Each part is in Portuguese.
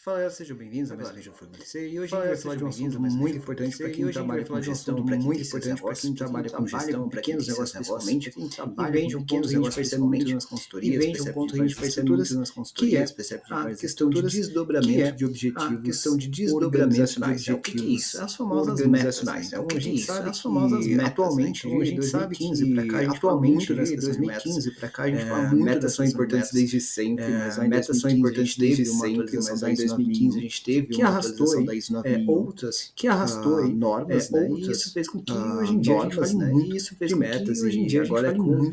Fala, galera, sejam bem-vindos a mais um vídeo do Fortalecer. E hoje a gente vai falar de um assunto muito importante para quem trabalha com gestão, muito importante para quem trabalha com gestão, pequenos negócios principalmente, e vem de um ponto que a gente percebe muito nas consultorias, e vem de um ponto que a gente percebe muito nas consultorias, que é a questão de desdobramento de objetivos organizacionais. O que é isso? As famosas metas, né? Então a gente sabe que atualmente, de 2015 para cá, a gente fala muito das questões de metas. Metas são importantes desde sempre, mas lá em 2015 a gente teve uma atualização da ISO 9015, a gente teve uma atualização da ISO 9001, que arrastou normas, né? E isso fez com que hoje em dia a gente fale muito de metas, e agora é com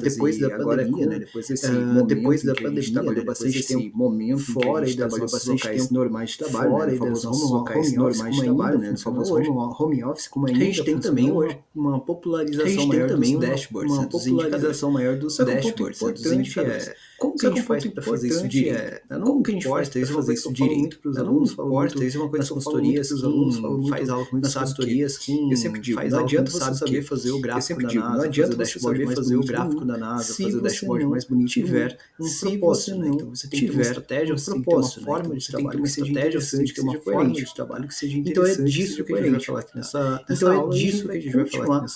depois da pandemia, né? Depois desse depois da pandemia, trabalhou bastante tempo momento fora e das nossas locais normais de trabalho, fora e das nossos locais normais de trabalho, né? Só home office, como ainda a gente tem também hoje uma popularização maior dos dashboards, uma popularização maior dos dashboards, dos indicadores. Como que a gente faz para fazer isso direito? Como que a gente faz para fazer isso direito para os alunos? Não importa, isso é uma coisa das consultorias, os alunos falam faz algo muito nas consultorias, eu sempre digo, não adianta você saber fazer o gráfico da NASA, não adianta você saber fazer o gráfico da NASA, fazer o dashboard mais bonito, tiver um propósito, né? Então você tem que ter uma estratégia, você tem que ter uma forma de trabalho, uma estratégia, você tem que ter uma forma de trabalho que seja interessante. Então é disso que a gente vai falar aqui nessa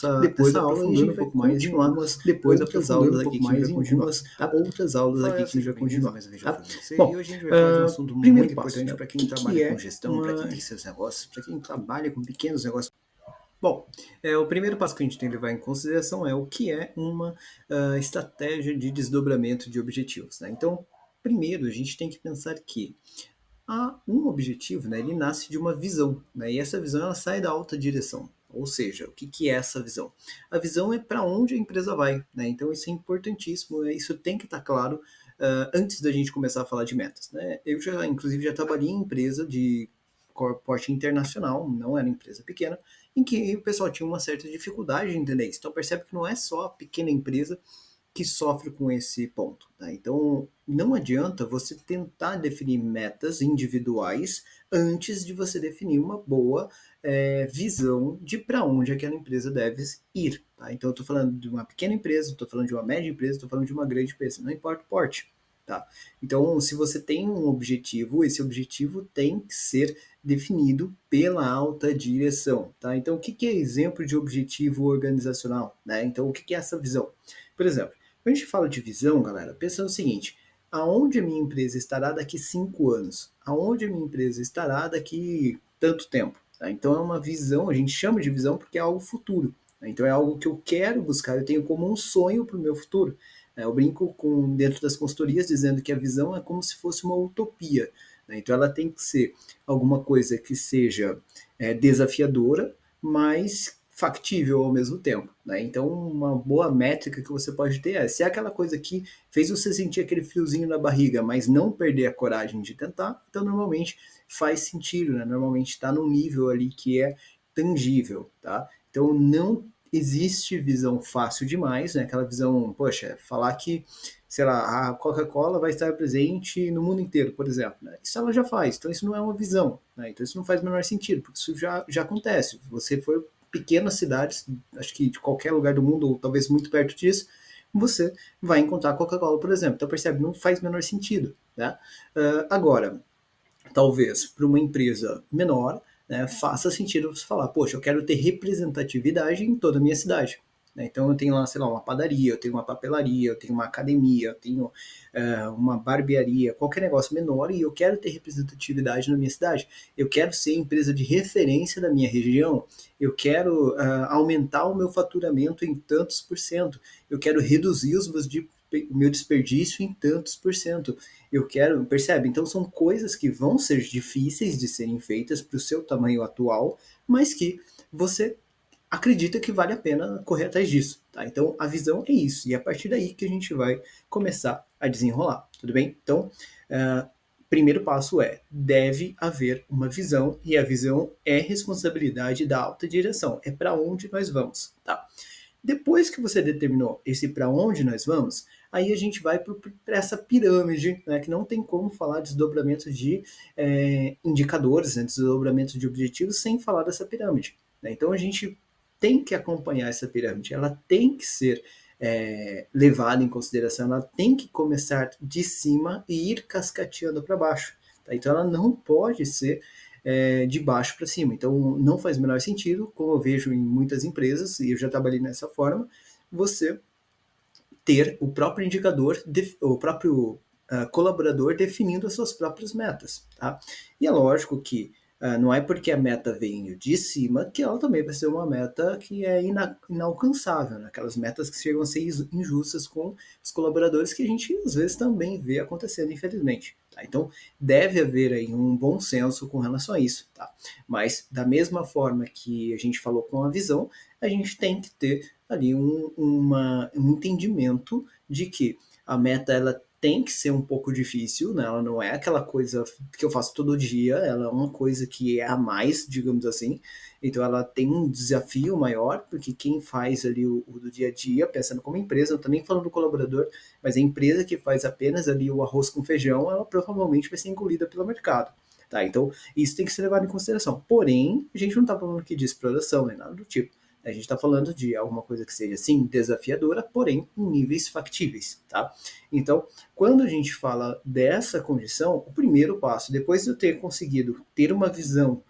aula, depois aprofundando um pouco mais em umas, depois aprofundando um pouco mais em umas outras aulas aqui que a gente vai continuar. Tá? Bom, e hoje a gente vai falar de um assunto muito importante para quem trabalha com gestão, para quem tem seus negócios, para quem trabalha com pequenos negócios. Bom, o primeiro passo que a gente tem que levar em consideração é o que é uma estratégia de desdobramento de objetivos, né? Então, primeiro a gente tem que pensar que um objetivo, né, ele nasce de uma visão, né? E essa visão ela sai da alta direção. Ou seja, o que é essa visão? A visão é para onde a empresa vai, né? Então isso é importantíssimo, isso tem que estar claro antes da gente começar a falar de metas, né? Eu inclusive já trabalhei em empresa de porte internacional, não era empresa pequena, em que o pessoal tinha uma certa dificuldade de entender isso. Então percebe que não é só a pequena empresa que sofre com esse ponto. Tá? Então, não adianta você tentar definir metas individuais antes de você definir uma boa visão de para onde aquela empresa deve ir. Tá? Então, eu estou falando de uma pequena empresa, estou falando de uma média empresa, estou falando de uma grande empresa, não importa o porte. Tá? Então, se você tem um objetivo, esse objetivo tem que ser definido pela alta direção. Tá? Então, o que é exemplo de objetivo organizacional? Né? Então, o que é essa visão? Por exemplo, quando a gente fala de visão, galera, pensa no seguinte: aonde a minha empresa estará daqui 5 anos? Aonde a minha empresa estará daqui tanto tempo? Tá? Então é uma visão, a gente chama de visão porque é algo futuro. Tá? Então é algo que eu quero buscar, eu tenho como um sonho para o meu futuro. Eu brinco dentro das consultorias dizendo que a visão é como se fosse uma utopia. Né? Então ela tem que ser alguma coisa que seja desafiadora, mas factível ao mesmo tempo. Né? Então, uma boa métrica que você pode ter se é aquela coisa que fez você sentir aquele friozinho na barriga, mas não perder a coragem de tentar, então normalmente faz sentido, né? Normalmente está num nível ali que é tangível. Tá? Então, não existe visão fácil demais, né? Aquela visão, poxa, falar que, sei lá, a Coca-Cola vai estar presente no mundo inteiro, por exemplo. Né? Isso ela já faz, então isso não é uma visão. Né? Então isso não faz o menor sentido, porque isso já acontece. Você for pequenas cidades, acho que de qualquer lugar do mundo, ou talvez muito perto disso, você vai encontrar Coca-Cola, por exemplo. Então percebe, não faz o menor sentido. Né? Agora, talvez para uma empresa menor, né, faça sentido você falar, poxa, eu quero ter representatividade em toda a minha cidade. Então eu tenho lá, sei lá, uma padaria, eu tenho uma papelaria, eu tenho uma academia, eu tenho uma barbearia, qualquer negócio menor, e eu quero ter representatividade na minha cidade. Eu quero ser empresa de referência da minha região, eu quero aumentar o meu faturamento em tantos por cento, eu quero reduzir o meu desperdício em tantos por cento. Eu quero, percebe? Então são coisas que vão ser difíceis de serem feitas para o seu tamanho atual, mas que você acredita que vale a pena correr atrás disso. Tá? Então a visão é isso, e é a partir daí que a gente vai começar a desenrolar, tudo bem? Então, primeiro passo deve haver uma visão, e a visão é responsabilidade da alta direção, é para onde nós vamos. Tá? Depois que você determinou esse para onde nós vamos, aí a gente vai para essa pirâmide, né, que não tem como falar de desdobramento de indicadores, né, desdobramento de objetivos, sem falar dessa pirâmide. Né? Então a gente tem que acompanhar essa pirâmide, ela tem que ser levada em consideração, ela tem que começar de cima e ir cascateando para baixo. Tá? Então, ela não pode ser de baixo para cima. Então, não faz o menor sentido, como eu vejo em muitas empresas, e eu já trabalhei nessa forma, você ter o próprio indicador, o próprio colaborador definindo as suas próprias metas. Tá? E é lógico que não é porque a meta vem de cima que ela também vai ser uma meta que é inalcançável, né? Aquelas metas que chegam a ser injustas com os colaboradores, que a gente às vezes também vê acontecendo, infelizmente. Tá? Então deve haver aí um bom senso com relação a isso. Tá? Mas da mesma forma que a gente falou com a visão, a gente tem que ter ali um entendimento de que a meta ela tem que ser um pouco difícil, né? Ela não é aquela coisa que eu faço todo dia, ela é uma coisa que é a mais, digamos assim. Então ela tem um desafio maior, porque quem faz ali o do dia a dia, pensando como empresa, eu também falando do colaborador, mas a empresa que faz apenas ali o arroz com feijão, ela provavelmente vai ser engolida pelo mercado. Tá? Então isso tem que ser levado em consideração. Porém, a gente não está falando aqui de exploração, nem nada do tipo. A gente está falando de alguma coisa que seja, sim, desafiadora, porém em níveis factíveis, tá? Então, quando a gente fala dessa condição, o primeiro passo, depois de eu ter conseguido ter uma visão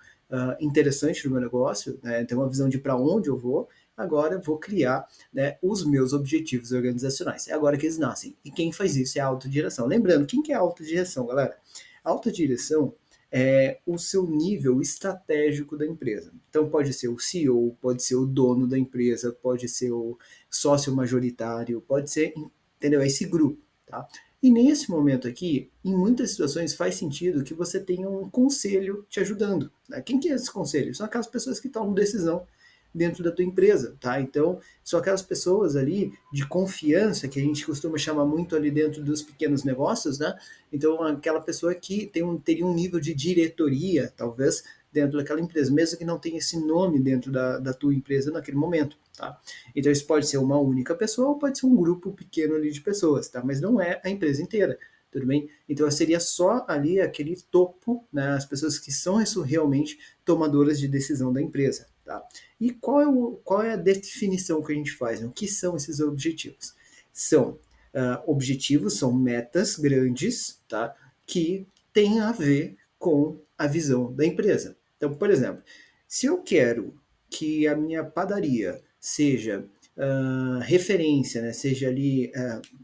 interessante do meu negócio, né, ter uma visão de para onde eu vou, agora eu vou criar, né, os meus objetivos organizacionais. É agora que eles nascem. E quem faz isso é a autodireção. Lembrando, quem que é a autodireção, galera? A autodireção é o seu nível estratégico da empresa. Então pode ser o CEO, pode ser o dono da empresa, pode ser o sócio majoritário, pode ser, entendeu? Esse grupo, tá? E nesse momento aqui, em muitas situações faz sentido que você tenha um conselho te ajudando. Né? Quem que é esse conselho? São aquelas pessoas que tomam decisão dentro da tua empresa, tá? Então, são aquelas pessoas ali de confiança que a gente costuma chamar muito ali dentro dos pequenos negócios, né? Então, aquela pessoa que teria um nível de diretoria, talvez, dentro daquela empresa, mesmo que não tenha esse nome dentro da tua empresa naquele momento, tá? Então, isso pode ser uma única pessoa ou pode ser um grupo pequeno ali de pessoas, tá? Mas não é a empresa inteira. Tudo bem? Então seria só ali aquele topo, né, as pessoas que são realmente tomadoras de decisão da empresa. Tá? E qual é a definição que a gente faz? Né? O que são esses objetivos? São objetivos, são metas grandes, tá? Que têm a ver com a visão da empresa. Então, por exemplo, se eu quero que a minha padaria seja referência, né, seja ali,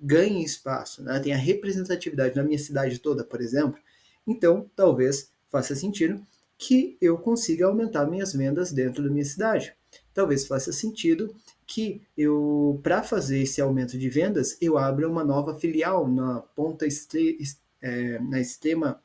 ganhe espaço, né, tenha representatividade na minha cidade toda, por exemplo, então talvez faça sentido que eu consiga aumentar minhas vendas dentro da minha cidade. Talvez faça sentido que eu, para fazer esse aumento de vendas, eu abra uma nova filial na ponta na extrema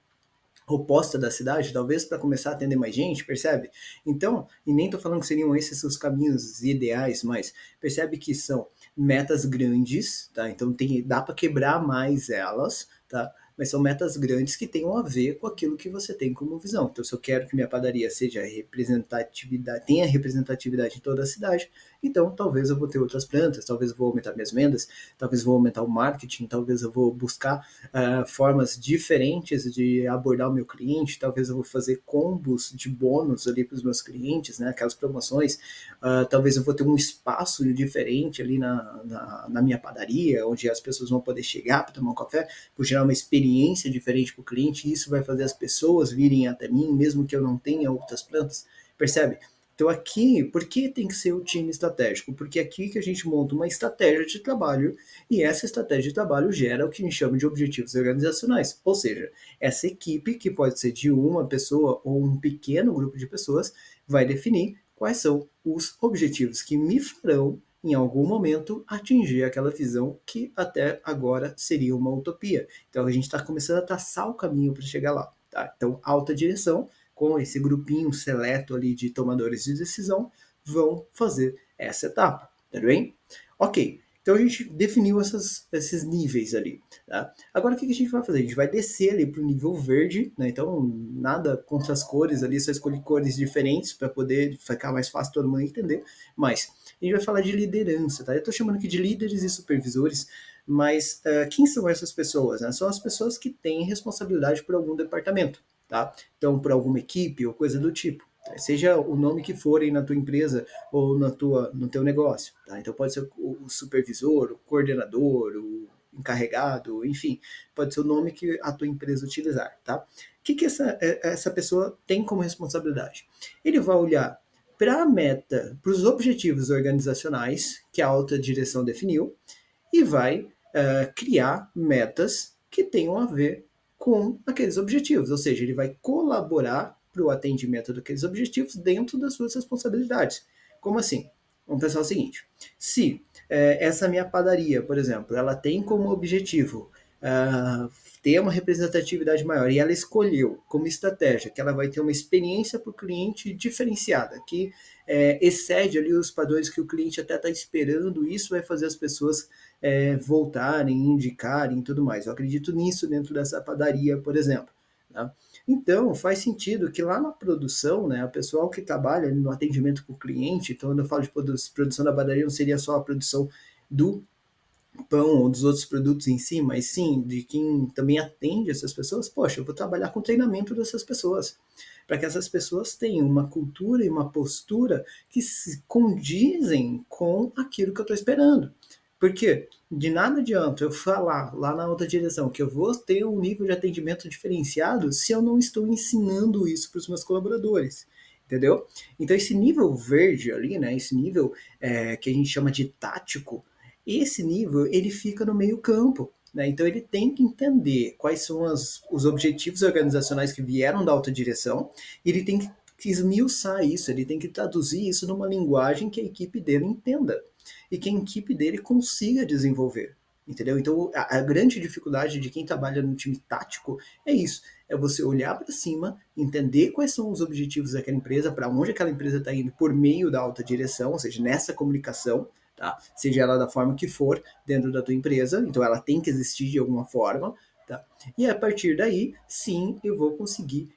oposta da cidade, talvez para começar a atender mais gente, percebe? Então, e nem estou falando que seriam esses os caminhos ideais, mas percebe que são metas grandes, tá? Então dá para quebrar mais elas, tá? Mas são metas grandes que tenham a ver com aquilo que você tem como visão. Então, se eu quero que minha padaria seja representatividade, tenha representatividade em toda a cidade, então talvez eu vou ter outras plantas, talvez eu vou aumentar minhas vendas, talvez eu vou aumentar o marketing, talvez eu vou buscar formas diferentes de abordar o meu cliente, talvez eu vou fazer combos de bônus ali para os meus clientes, né, aquelas promoções, talvez eu vou ter um espaço diferente ali na minha padaria, onde as pessoas vão poder chegar para tomar um café, por gerar uma experiência diferente para o cliente, e isso vai fazer as pessoas virem até mim, mesmo que eu não tenha outras plantas, percebe? Então aqui, por que tem que ser o time estratégico? Porque é aqui que a gente monta uma estratégia de trabalho e essa estratégia de trabalho gera o que a gente chama de objetivos organizacionais. Ou seja, essa equipe, que pode ser de uma pessoa ou um pequeno grupo de pessoas, vai definir quais são os objetivos que me farão, em algum momento, atingir aquela visão que até agora seria uma utopia. Então a gente está começando a traçar o caminho para chegar lá. Tá? Então, alta direção, com esse grupinho seleto ali de tomadores de decisão, vão fazer essa etapa, tá bem? Ok, então a gente definiu esses níveis ali. Tá? Agora o que a gente vai fazer? A gente vai descer ali para o nível verde, né? Então nada contra as cores ali, só escolhi cores diferentes para poder ficar mais fácil todo mundo entender, mas a gente vai falar de liderança, tá? Eu estou chamando aqui de líderes e supervisores, mas quem são essas pessoas? Né? São as pessoas que têm responsabilidade por algum departamento, tá? Então, por alguma equipe ou coisa do tipo. Tá? Seja o nome que forem na tua empresa ou no teu negócio. Tá? Então, pode ser o supervisor, o coordenador, encarregado, enfim, pode ser o nome que a tua empresa utilizar, tá? O que essa pessoa tem como responsabilidade? Ele vai olhar para a meta, para os objetivos organizacionais que a alta direção definiu e vai criar metas que tenham a ver com aqueles objetivos, ou seja, ele vai colaborar para o atendimento daqueles objetivos dentro das suas responsabilidades. Como assim? Vamos pensar o seguinte: se essa minha padaria, por exemplo, ela tem como objetivo ter uma representatividade maior e ela escolheu como estratégia que ela vai ter uma experiência para o cliente diferenciada, que excede ali os padrões que o cliente até está esperando, isso vai fazer as pessoas voltarem, indicarem e tudo mais. Eu acredito nisso dentro dessa padaria, por exemplo. Tá? Então, faz sentido que lá na produção, né, o pessoal que trabalha no atendimento com o cliente, então quando eu falo de produção da padaria, não seria só a produção do pão ou dos outros produtos em si, mas sim de quem também atende essas pessoas. Poxa, eu vou trabalhar com o treinamento dessas pessoas, para que essas pessoas tenham uma cultura e uma postura que se condizem com aquilo que eu estou esperando. Porque de nada adianta eu falar lá na outra direção que eu vou ter um nível de atendimento diferenciado se eu não estou ensinando isso para os meus colaboradores. Entendeu? Então esse nível verde ali, né, esse nível que a gente chama de tático, esse nível ele fica no meio campo. Né? Então ele tem que entender quais são os objetivos organizacionais que vieram da alta direção, e ele tem que esmiuçar isso, ele tem que traduzir isso numa linguagem que a equipe dele entenda e que a equipe dele consiga desenvolver. Entendeu? Então a grande dificuldade de quem trabalha no time tático é isso, é você olhar para cima, entender quais são os objetivos daquela empresa, para onde aquela empresa está indo por meio da alta direção, ou seja, nessa comunicação, tá? Seja ela da forma que for dentro da tua empresa, então ela tem que existir de alguma forma, tá? E a partir daí, sim, eu vou conseguir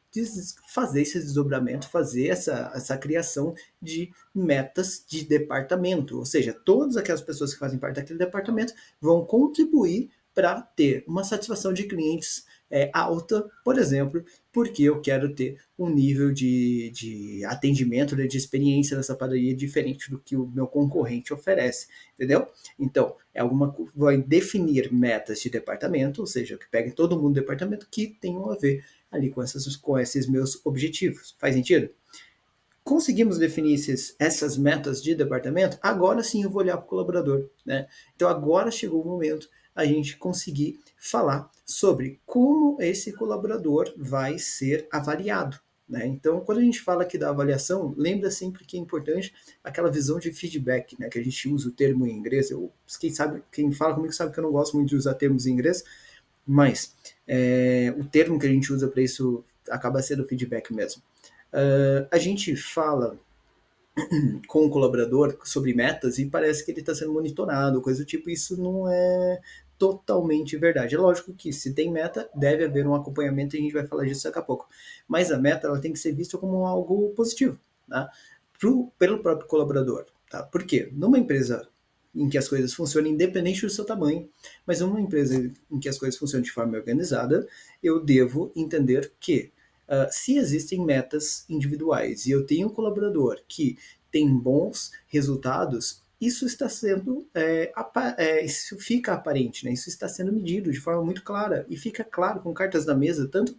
fazer esse desdobramento, fazer essa criação de metas de departamento, ou seja, todas aquelas pessoas que fazem parte daquele departamento vão contribuir para ter uma satisfação de clientes alta, por exemplo, porque eu quero ter um nível de atendimento, de experiência nessa padaria diferente do que o meu concorrente oferece, entendeu? Então, vai definir metas de departamento, ou seja, que peguem todo mundo do departamento que tenham a ver ali com esses meus objetivos. Faz sentido? Conseguimos definir essas metas de departamento, agora sim eu vou olhar para o colaborador. Né? Então agora chegou o momento a gente conseguir falar sobre como esse colaborador vai ser avaliado. Né? Então, quando a gente fala aqui da avaliação, lembra sempre que é importante aquela visão de feedback, né? Que a gente usa o termo em inglês. Quem fala comigo sabe que eu não gosto muito de usar termos em inglês, mas o termo que a gente usa para isso acaba sendo feedback mesmo. A gente fala com o colaborador sobre metas e parece que ele está sendo monitorado, coisa do tipo, isso não é totalmente verdade. É lógico que se tem meta, deve haver um acompanhamento e a gente vai falar disso daqui a pouco. Mas a meta ela tem que ser vista como algo positivo, tá? Pelo próprio colaborador. Tá? Por quê? Numa empresa em que as coisas funcionam independente do seu tamanho, mas numa empresa em que as coisas funcionam de forma organizada, eu devo entender que se existem metas individuais e eu tenho um colaborador que tem bons resultados, isso está sendo isso fica aparente, né? Isso está sendo medido de forma muito clara e fica claro com cartas na mesa tanto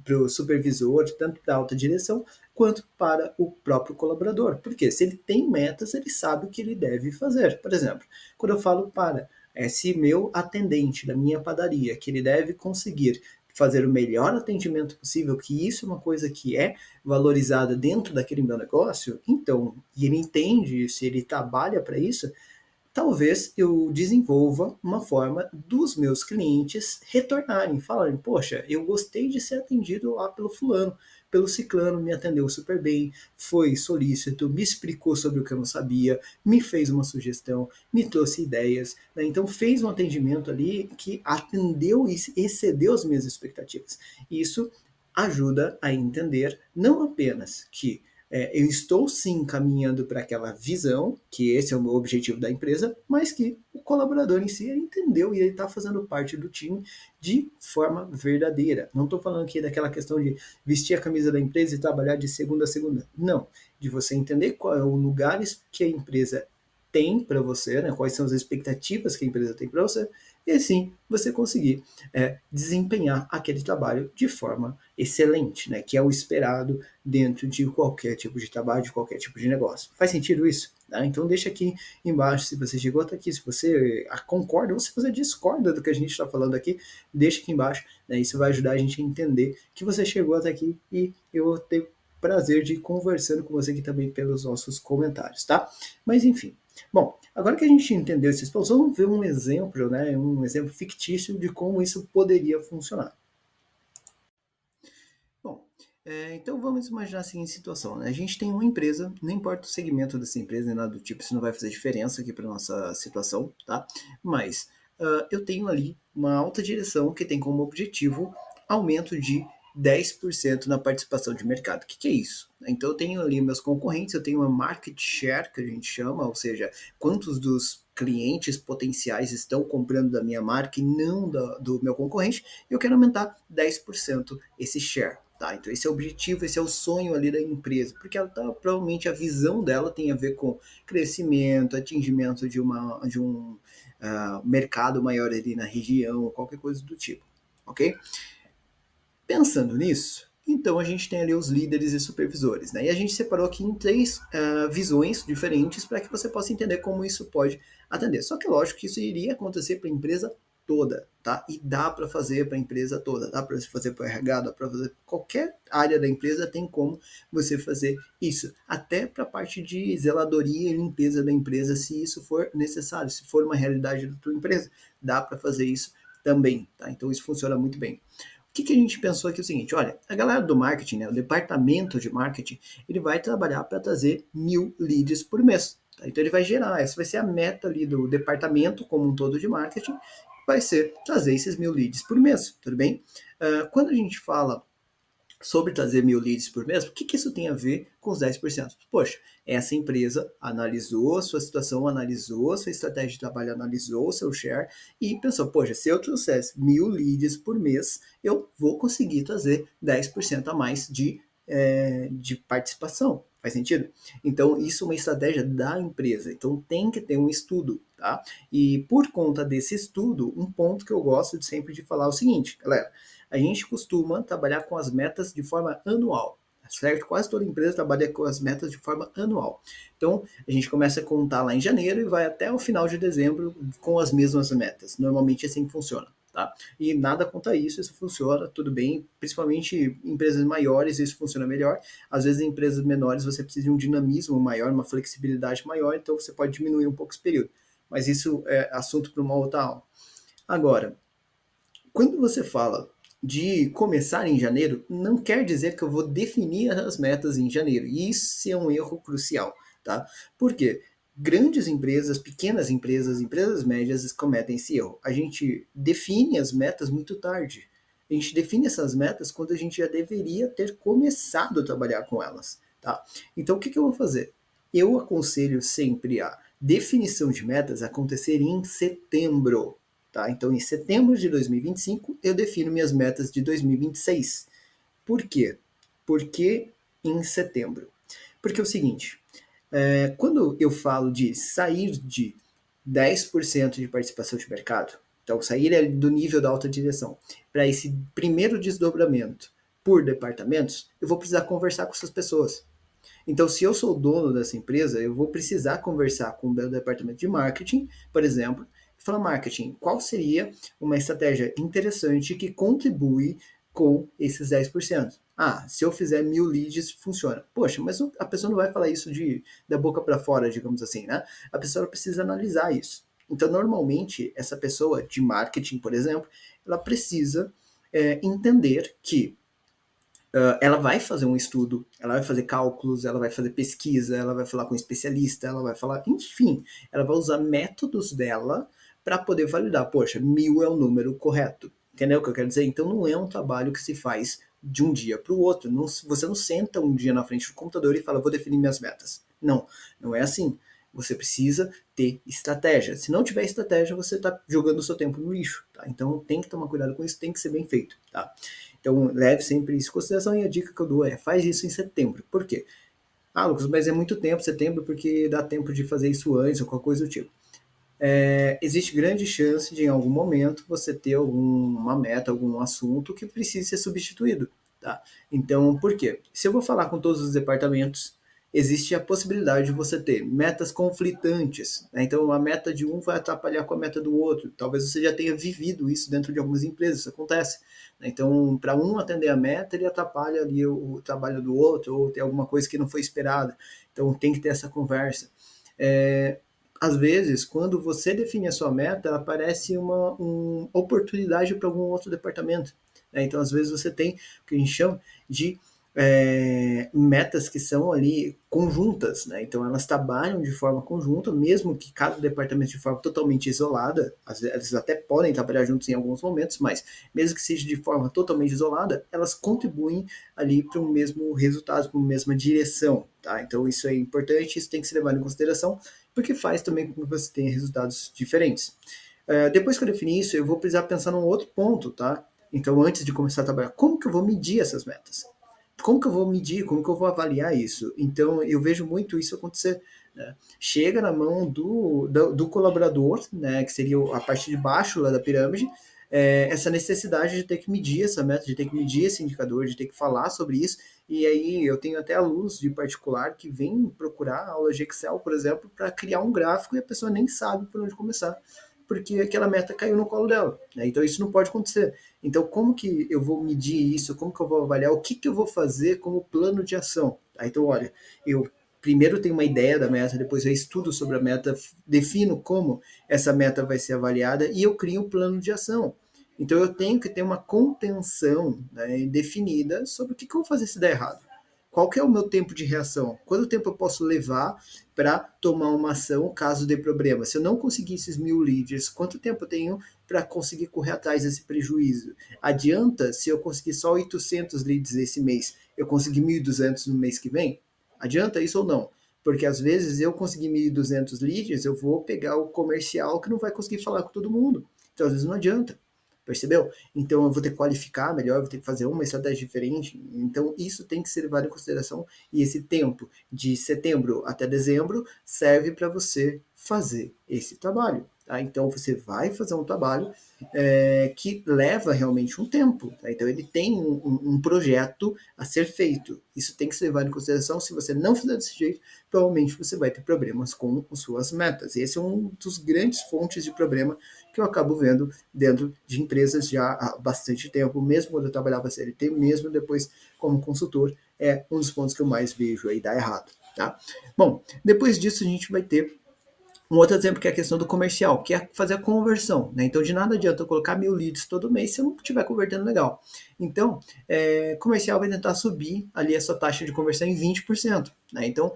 para o supervisor, tanto para a alta direção, quanto para o próprio colaborador. Porque se ele tem metas, ele sabe o que ele deve fazer. Por exemplo, quando eu falo para esse meu atendente da minha padaria que ele deve conseguir fazer o melhor atendimento possível, que isso é uma coisa que é valorizada dentro daquele meu negócio, então, e ele entende isso, ele trabalha para isso, talvez eu desenvolva uma forma dos meus clientes retornarem, falarem, poxa, eu gostei de ser atendido lá pelo fulano, pelo ciclano, me atendeu super bem, foi solícito, me explicou sobre o que eu não sabia, me fez uma sugestão, me trouxe ideias, né? Então fez um atendimento ali que atendeu e excedeu as minhas expectativas. Isso ajuda a entender não apenas que eu estou sim caminhando para aquela visão, que esse é o objetivo da empresa, mas que o colaborador em si ele entendeu e ele está fazendo parte do time de forma verdadeira. Não estou falando aqui daquela questão de vestir a camisa da empresa e trabalhar de segunda a segunda. Não, de você entender qual é o lugar que a empresa tem para você, né, quais são as expectativas que a empresa tem para você, e assim você conseguir desempenhar aquele trabalho de forma excelente, né, que é o esperado dentro de qualquer tipo de trabalho, de qualquer tipo de negócio. Faz sentido isso? Tá? Então deixa aqui embaixo se você chegou até aqui, se você concorda ou se você discorda do que a gente está falando aqui, deixa aqui embaixo, né? Isso vai ajudar a gente a entender que você chegou até aqui e eu vou ter prazer de ir conversando com você aqui também pelos nossos comentários, tá? Mas enfim. Bom, agora que a gente entendeu esses pontos, vamos ver um exemplo, né? Um exemplo fictício de como isso poderia funcionar. Bom, então vamos imaginar a seguinte situação, né? A gente tem uma empresa, não importa o segmento dessa empresa, nem nada do tipo, isso não vai fazer diferença aqui para nossa situação, tá? Mas eu tenho ali uma alta direção que tem como objetivo aumento de 10% na participação de mercado. O que é isso? Então eu tenho ali meus concorrentes, eu tenho uma market share, que a gente chama, ou seja, quantos dos clientes potenciais estão comprando da minha marca e não do meu concorrente, e eu quero aumentar 10% esse share. Tá, então esse é o objetivo, esse é o sonho ali da empresa, porque ela tá, provavelmente a visão dela tem a ver com crescimento, atingimento de um mercado maior ali na região, qualquer coisa do tipo, ok? Pensando nisso, então a gente tem ali os líderes e supervisores, né? E a gente separou aqui em três visões diferentes para que você possa entender como isso pode atender. Só que lógico que isso iria acontecer para a empresa toda, tá? E dá para fazer para a empresa toda, dá para fazer para o RH, dá para fazer qualquer área da empresa tem como você fazer isso, até para a parte de zeladoria e limpeza da empresa, se isso for necessário, se for uma realidade da tua empresa, dá para fazer isso também, tá? Então isso funciona muito bem. O que a gente pensou aqui é o seguinte, olha, a galera do marketing, né, o departamento de marketing, ele vai trabalhar para trazer 1.000 leads por mês. Tá? Então ele vai gerar, essa vai ser a meta ali do departamento como um todo de marketing, vai ser trazer esses 1.000 leads por mês, tudo bem? Quando a gente fala sobre trazer 1.000 leads por mês, o que isso tem a ver com os 10%? Poxa, essa empresa analisou a sua situação, analisou a sua estratégia de trabalho, analisou o seu share e pensou, poxa, se eu trouxesse 1.000 leads por mês, eu vou conseguir trazer 10% a mais de participação. Faz sentido? Então, isso é uma estratégia da empresa. Então, tem que ter um estudo, tá? E por conta desse estudo, um ponto que eu gosto de sempre de falar é o seguinte, galera, a gente costuma trabalhar com as metas de forma anual, certo? Quase toda empresa trabalha com as metas de forma anual. Então, a gente começa a contar lá em janeiro e vai até o final de dezembro com as mesmas metas. Normalmente é assim que funciona. Tá? E nada contra isso, isso funciona, tudo bem, principalmente em empresas maiores isso funciona melhor, às vezes em empresas menores você precisa de um dinamismo maior, uma flexibilidade maior, então você pode diminuir um pouco esse período, mas isso é assunto para uma outra aula. Agora, quando você fala de começar em janeiro, não quer dizer que eu vou definir as metas em janeiro, e isso é um erro crucial, tá? Por quê? Grandes empresas, pequenas empresas, empresas médias cometem esse erro. A gente define as metas muito tarde. A gente define essas metas quando a gente já deveria ter começado a trabalhar com elas, tá? Então, o que eu vou fazer? Eu aconselho sempre a definição de metas acontecer em setembro, tá? Então, em setembro de 2025, eu defino minhas metas de 2026. Por quê? Por que em setembro? Porque é o seguinte, quando eu falo de sair de 10% de participação de mercado, então sair do nível da alta direção, para esse primeiro desdobramento por departamentos, eu vou precisar conversar com essas pessoas. Então, se eu sou dono dessa empresa, eu vou precisar conversar com o meu departamento de marketing, por exemplo, e falar, marketing, qual seria uma estratégia interessante que contribui com esses 10%? Ah, se eu fizer 1.000 leads, funciona. Poxa, mas a pessoa não vai falar isso da boca para fora, digamos assim, né? A pessoa precisa analisar isso. Então, normalmente, essa pessoa de marketing, por exemplo, ela precisa entender que ela vai fazer um estudo, ela vai fazer cálculos, ela vai fazer pesquisa, ela vai falar com um especialista, ela vai falar, enfim, ela vai usar métodos dela para poder validar, poxa, 1.000 é o número correto, entendeu o que eu quero dizer? Então não é um trabalho que se faz de um dia para o outro, não, você não senta um dia na frente do computador e fala, vou definir minhas metas. Não, não é assim. Você precisa ter estratégia. Se não tiver estratégia, você está jogando o seu tempo no lixo, tá? Então tem que tomar cuidado com isso, tem que ser bem feito, tá? Então leve sempre isso em consideração e a dica que eu dou é faz isso em setembro. Por quê? Ah, Lucas, mas é muito tempo, setembro, porque dá tempo de fazer isso antes ou qualquer coisa do tipo. Existe grande chance de, em algum momento, você ter alguma meta, algum assunto que precise ser substituído. Tá? Então, por quê? Se eu vou falar com todos os departamentos, existe a possibilidade de você ter metas conflitantes. Né? Então, a meta de um vai atrapalhar com a meta do outro. Talvez você já tenha vivido isso dentro de algumas empresas, isso acontece. Né? Então, para um atender a meta, ele atrapalha ali o trabalho do outro, ou tem alguma coisa que não foi esperada. Então, tem que ter essa conversa. É, Às vezes, quando você define a sua meta, aparece uma oportunidade para algum outro departamento. Né? Então, às vezes, você tem o que a gente chama de metas que são ali conjuntas. Né? Então, elas trabalham de forma conjunta, mesmo que cada departamento de forma totalmente isolada, às vezes eles até podem trabalhar juntos em alguns momentos, mas mesmo que seja de forma totalmente isolada, elas contribuem ali para um mesmo resultado, para uma mesma direção. Tá? Então, isso é importante, isso tem que ser levado em consideração, porque faz também com que você tenha resultados diferentes. Depois que eu definir isso, eu vou precisar pensar num outro ponto, tá? Então, antes de começar a trabalhar, como que eu vou medir essas metas? Como que eu vou medir? Como que eu vou avaliar isso? Então, eu vejo muito isso acontecer. Né? Chega na mão do colaborador, né, que seria a parte de baixo lá da pirâmide, essa necessidade de ter que medir essa meta, de ter que medir esse indicador, de ter que falar sobre isso. E aí eu tenho até alunos de particular que vêm procurar aulas de Excel, por exemplo, para criar um gráfico e a pessoa nem sabe por onde começar, porque aquela meta caiu no colo dela. Né? Então isso não pode acontecer. Então como que eu vou medir isso? Como que eu vou avaliar? O que, que eu vou fazer como plano de ação? Tá? Então olha, eu primeiro tenho uma ideia da meta, depois eu estudo sobre a meta, defino como essa meta vai ser avaliada e eu crio um plano de ação. Então eu tenho que ter uma contenção, né, definida sobre o que, que eu vou fazer se der errado. Qual que é o meu tempo de reação? Quanto tempo eu posso levar para tomar uma ação caso dê problema? Se eu não conseguir esses 1.000 leads, quanto tempo eu tenho para conseguir correr atrás desse prejuízo? Adianta se eu conseguir só 800 leads esse mês, eu conseguir 1.200 no mês que vem? Adianta isso ou não? Porque às vezes eu conseguir 1.200 leads, eu vou pegar o comercial que não vai conseguir falar com todo mundo. Então às vezes não adianta. Percebeu? Então eu vou ter que qualificar melhor, vou ter que fazer uma estratégia diferente. Então isso tem que ser levado em consideração e esse tempo de setembro até dezembro serve para você fazer esse trabalho. Tá? Então você vai fazer um trabalho que leva realmente um tempo. Tá? Então ele tem um projeto a ser feito. Isso tem que ser levado em consideração. Se você não fizer desse jeito, provavelmente você vai ter problemas com as suas metas. E esse é um dos grandes fontes de problema que eu acabo vendo dentro de empresas já há bastante tempo, mesmo quando eu trabalhava CLT, mesmo depois como consultor, é um dos pontos que eu mais vejo aí dar errado. Tá? Bom, depois disso a gente vai ter um outro exemplo que é a questão do comercial, que é fazer a conversão. Né? Então, de nada adianta eu colocar 1.000 leads todo mês se eu não estiver convertendo legal. Então, comercial vai tentar subir ali a sua taxa de conversão em 20%. Né? Então,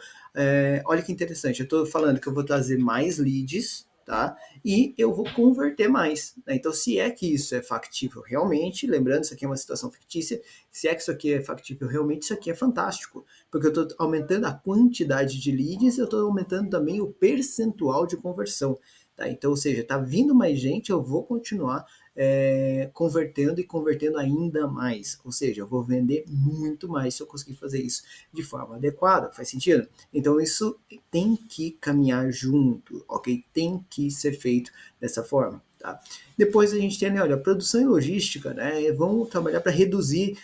olha que interessante, eu estou falando que eu vou trazer mais leads, tá? E eu vou converter mais. Né? Então, se é que isso é factível realmente, lembrando, isso aqui é uma situação fictícia, se é que isso aqui é factível realmente, isso aqui é fantástico, porque eu estou aumentando a quantidade de leads, eu estou aumentando também o percentual de conversão. Tá? Então, ou seja, está vindo mais gente, eu vou continuar convertendo e convertendo ainda mais. Ou seja, eu vou vender muito mais se eu conseguir fazer isso de forma adequada. Faz sentido? Então, isso tem que caminhar junto, ok? Tem que ser feito dessa forma. Tá? Depois a gente tem, olha, produção e logística, né? Vão trabalhar para reduzir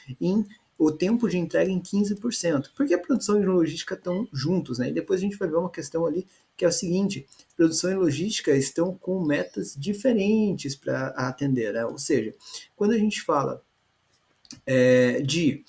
o tempo de entrega em 15%. Porque a produção e logística estão juntos, né? E depois a gente vai ver uma questão ali que é o seguinte: produção e logística estão com metas diferentes para atender, né? Ou seja, quando a gente fala de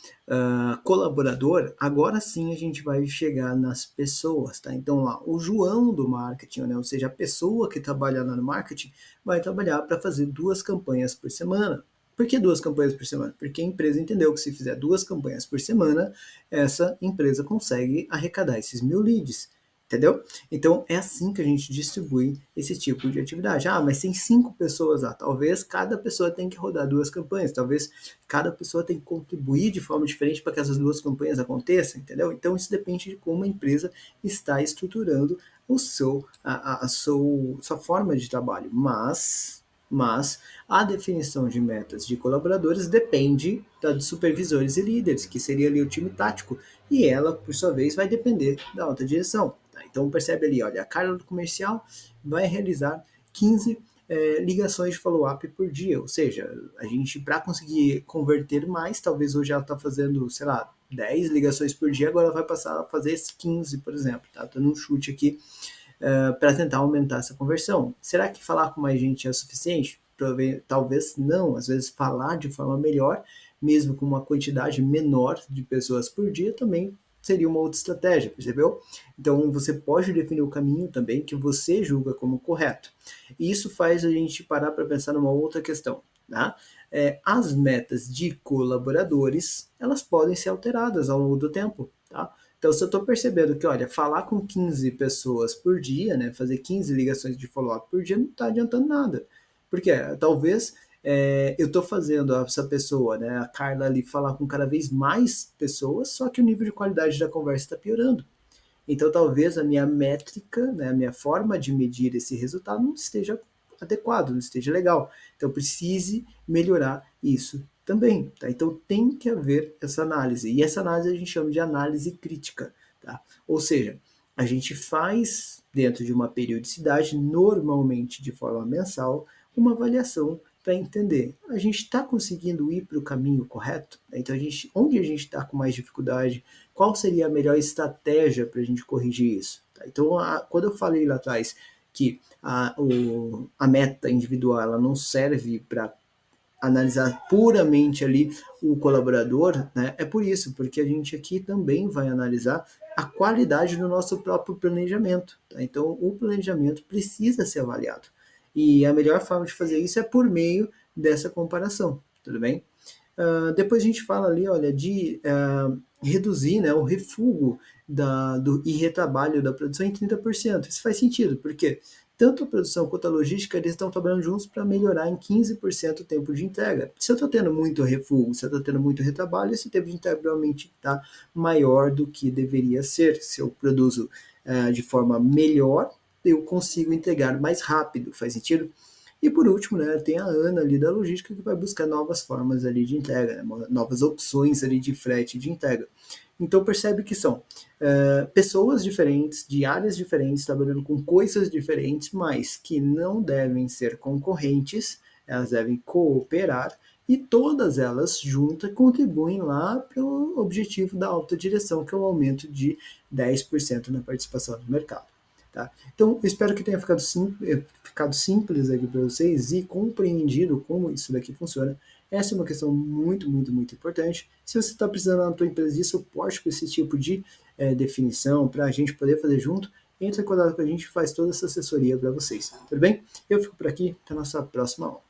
colaborador, agora sim a gente vai chegar nas pessoas, tá? Então lá, o João do marketing, né? Ou seja, a pessoa que trabalha lá no marketing vai trabalhar para fazer 2 campanhas por semana. Por que 2 campanhas por semana? Porque a empresa entendeu que se fizer 2 campanhas por semana, essa empresa consegue arrecadar esses 1.000 leads. Entendeu? Então é assim que a gente distribui esse tipo de atividade. Ah, mas tem 5 pessoas lá. Talvez cada pessoa tenha que rodar 2 campanhas. Talvez cada pessoa tenha que contribuir de forma diferente para que essas 2 campanhas aconteçam, entendeu? Então isso depende de como a empresa está estruturando sua forma de trabalho. Mas Mas a definição de metas de colaboradores depende de supervisores e líderes, que seria ali o time tático, e ela, por sua vez, vai depender da alta direção. Tá? Então percebe ali, olha, a Carla do comercial vai realizar 15 ligações de follow-up por dia, ou seja, a gente, para conseguir converter mais, talvez hoje ela está fazendo, sei lá, 10 ligações por dia, agora ela vai passar a fazer 15, por exemplo, tá? Dando um chute aqui para tentar aumentar essa conversão. Será que falar com mais gente é o suficiente? Talvez não. Às vezes falar de forma melhor, mesmo com uma quantidade menor de pessoas por dia, também seria uma outra estratégia, percebeu? Então você pode definir o caminho também que você julga como correto. E isso faz a gente parar para pensar numa outra questão. Tá? As metas de colaboradores, elas podem ser alteradas ao longo do tempo. Tá? Então, se eu estou percebendo que, olha, falar com 15 pessoas por dia, né, fazer 15 ligações de follow-up por dia não está adiantando nada. Porque talvez eu estou fazendo essa pessoa, né, a Carla ali, falar com cada vez mais pessoas, só que o nível de qualidade da conversa está piorando. Então, talvez a minha métrica, né, a minha forma de medir esse resultado não esteja adequado, não esteja legal. Então, precise melhorar isso também. Tá? Então, tem que haver essa análise. E essa análise a gente chama de análise crítica. Tá? Ou seja, a gente faz, dentro de uma periodicidade, normalmente de forma mensal, uma avaliação para entender, a gente está conseguindo ir para o caminho correto? Então, onde a gente está com mais dificuldade? Qual seria a melhor estratégia para a gente corrigir isso? Tá? Então, quando eu falei lá atrás que a meta individual ela não serve para analisar puramente ali o colaborador, né? É por isso, porque a gente aqui também vai analisar a qualidade do nosso próprio planejamento. Tá? Então, o planejamento precisa ser avaliado. E a melhor forma de fazer isso é por meio dessa comparação, tudo bem? Depois a gente fala ali, olha, de reduzir, né, o refúgio e retrabalho da produção em 30%. Isso faz sentido, porque tanto a produção quanto a logística, eles estão trabalhando juntos para melhorar em 15% o tempo de entrega. Se eu estou tendo muito refúgio, se eu estou tendo muito retrabalho, esse tempo de entrega realmente está maior do que deveria ser. Se eu produzo de forma melhor, eu consigo entregar mais rápido. Faz sentido? E por último, né, tem a Ana ali da logística que vai buscar novas formas ali de entrega, né, novas opções ali de frete de entrega. Então percebe que são pessoas diferentes, de áreas diferentes, trabalhando com coisas diferentes, mas que não devem ser concorrentes, elas devem cooperar e todas elas juntas contribuem lá para o objetivo da alta direção, que é o aumento de 10% na participação do mercado. Tá? Então, eu espero que tenha ficado simples aqui para vocês e compreendido como isso daqui funciona. Essa é uma questão muito, muito, muito importante. Se você está precisando na tua empresa de suporte para esse tipo de definição, para a gente poder fazer junto, entre em contato com a gente e faz toda essa assessoria para vocês. Tudo bem? Eu fico por aqui. Até a nossa próxima aula.